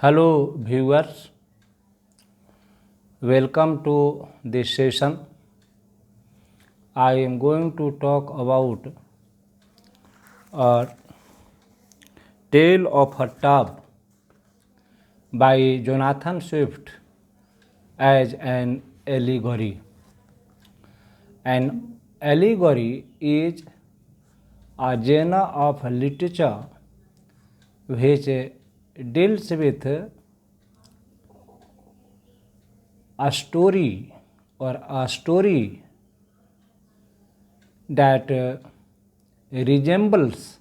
Hello viewers, welcome to this session. I am going to talk about a Tale of a Tub by Jonathan Swift as an allegory. An allegory is a genre of literature which deals with a story or a story that resembles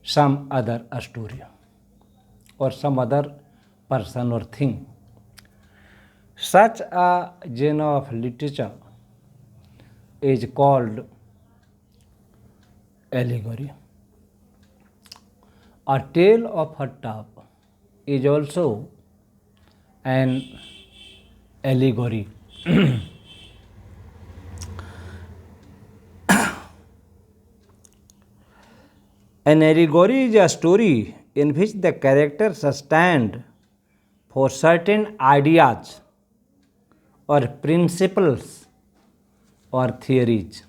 some other story or some other person or thing. Such a genre of literature is called allegory. A Tale of a Tub is also an allegory. An allegory is a story in which the characters stand for certain ideas or principles or theories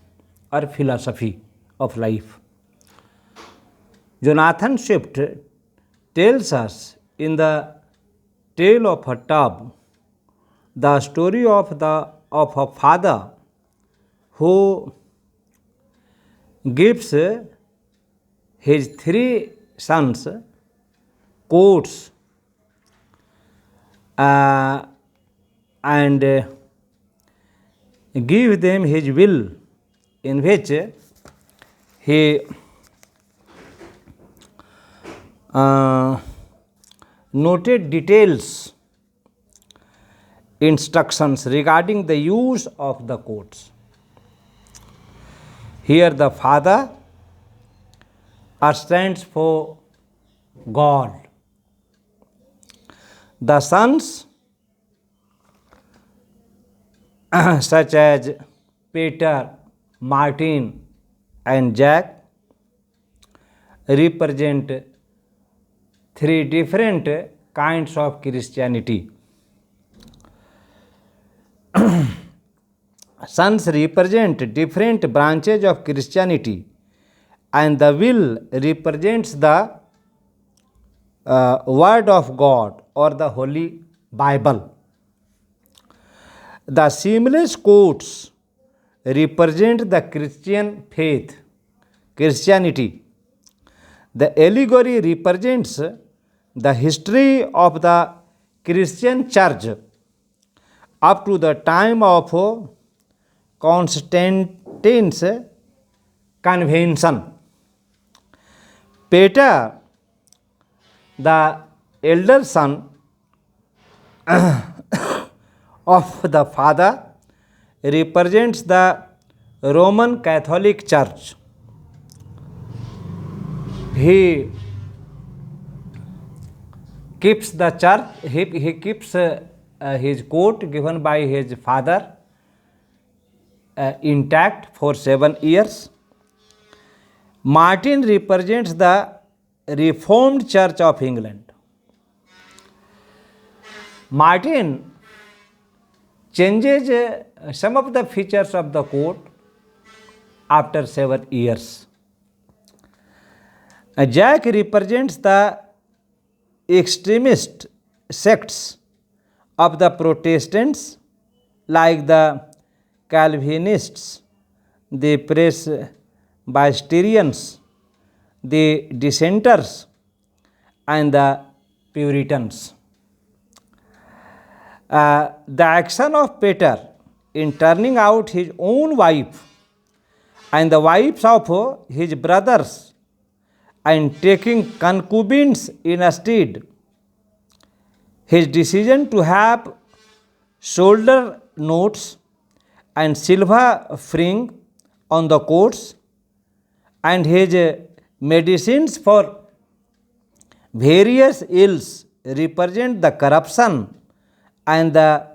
or philosophy of life. Jonathan Swift tells us in the Tale of a Tub the story of a father who gives his three sons coats and give them his will, in which he noted details, instructions regarding the use of the coats. Here the father stands for God. The sons such as Peter, Martin and Jack represent three different kinds of Christianity. Sons represent different branches of Christianity, and the will represents the Word of God or the Holy Bible. The seamless coats represent the Christian faith, Christianity. The allegory represents the history of the Christian church up to the time of Constantine's convention. Peter, the elder son of the father, represents the Roman Catholic Church. He keeps the church, he keeps his coat given by his father intact for 7 years. Martin represents the Reformed Church of England. Martin changes some of the features of the coat after 7 years. Jack represents the extremist sects of the Protestants like the Calvinists, the Presbyterians, the Dissenters and the Puritans. The action of Peter in turning out his own wife and the wives of his brothers and taking concubines instead, his decision to have shoulder knots and silver fring on the coats, and his medicines for various ills represent the corruption and the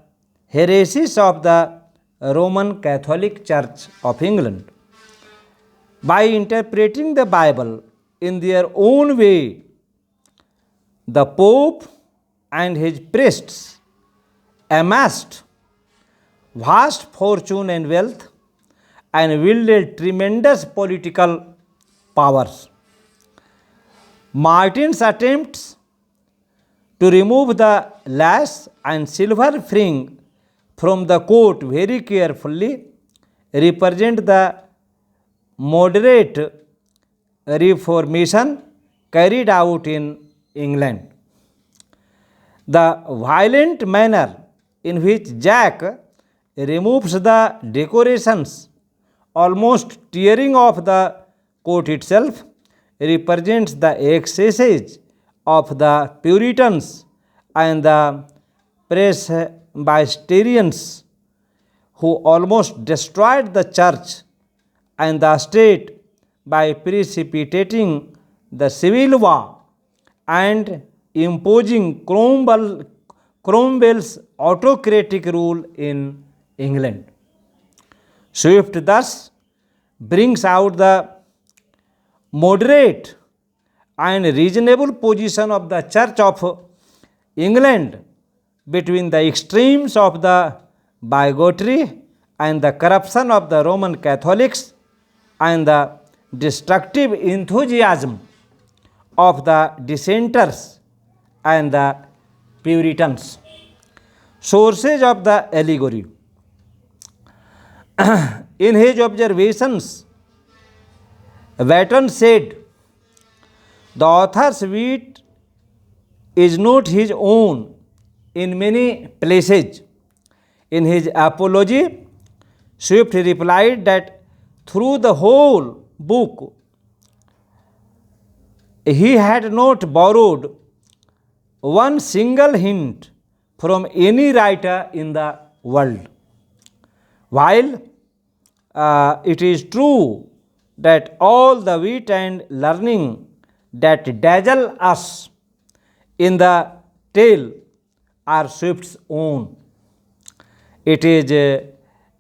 heresies of the Roman Catholic Church of England. By interpreting the Bible in their own way, The Pope and his priests amassed vast fortune and wealth and wielded tremendous political powers. Martin's attempts to remove the lash and silver fring from the coat very carefully represent the moderate reformation carried out in England. The violent manner in which Jack removes the decorations, almost tearing off the coat itself, represents the excesses of the Puritans and the Presbyterians, who almost destroyed the church and the state by precipitating the civil war and imposing Cromwell's autocratic rule in England. Swift thus brings out the moderate and reasonable position of the Church of England between the extremes of the bigotry and the corruption of the Roman Catholics and the destructive enthusiasm of the dissenters and the Puritans. Sources of the allegory. In his observations, Watton said, the author's wit is not his own in many places. In his apology, Swift replied that through the whole book he had not borrowed one single hint from any writer in the world. While it is true that all the wit and learning that dazzle us in the tale are Swift's own, it is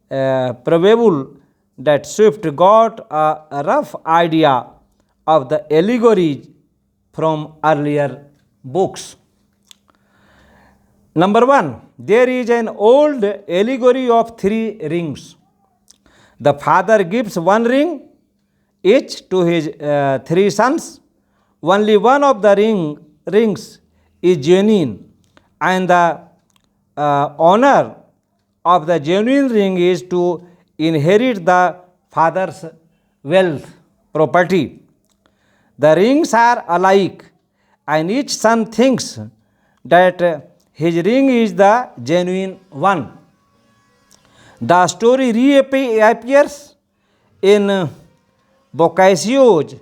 probable that Swift got a rough idea of the allegories from earlier books. Number 1, there is an old allegory of 3 rings. The father gives 1 ring each to his 3 sons. Only one of the rings is genuine, and the honor of the genuine ring is to inherit the father's wealth, property. The rings are alike, and each son thinks that his ring is the genuine one. The story reappears in Boccaccio's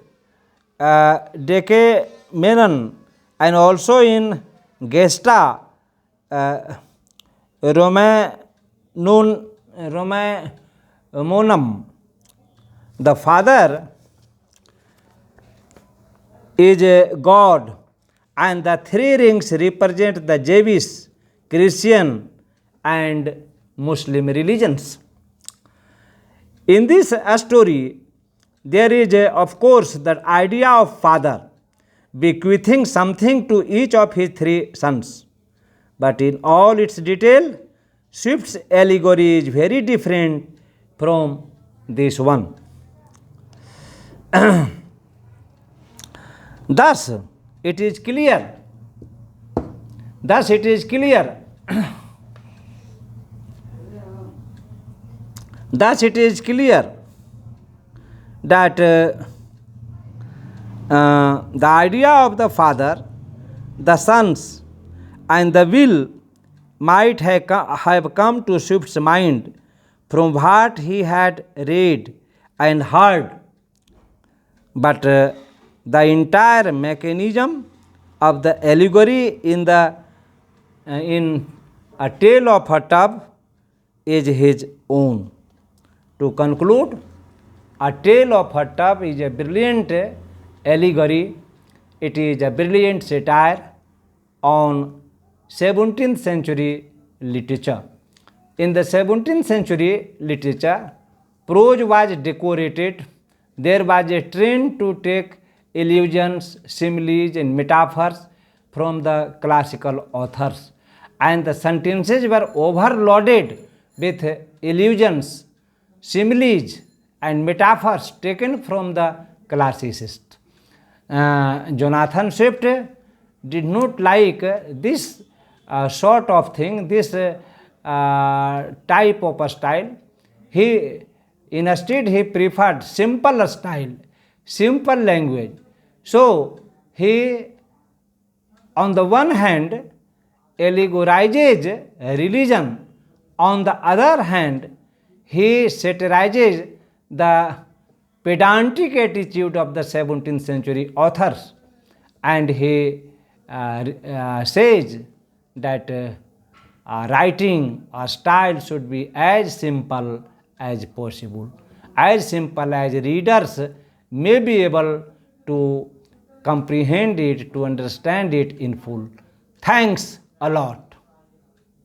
Decameron and also in Gesta Romanum. The father is God, and the 3 rings represent the Jewish, Christian and Muslim religions. In this story, there is of course the idea of father bequeathing something to each of his 3 sons. But in all its detail, Swift's allegory is very different from this one. Thus, it is clear that the idea of the father, the sons and the will might have come to Swift's mind from what he had read and heard, but the entire mechanism of the allegory in A Tale of a Tub is his own. To conclude, A Tale of a Tub is a brilliant allegory. It is a brilliant satire on 17th century literature. In the 17th century literature, prose was decorated. There was a trend to take allusions, similes and metaphors from the classical authors, and the sentences were overloaded with allusions, similes, and metaphors taken from the classicists. Jonathan Swift did not like this sort of thing, this type of a style. Instead, he preferred simple style, simple language. So, he, on the one hand, allegorizes religion. On the other hand, he satirizes the pedantic attitude of the 17th century authors, and he says that writing or style should be as simple as possible, as simple as readers may be able to comprehend it, to understand it in full. Thanks a lot.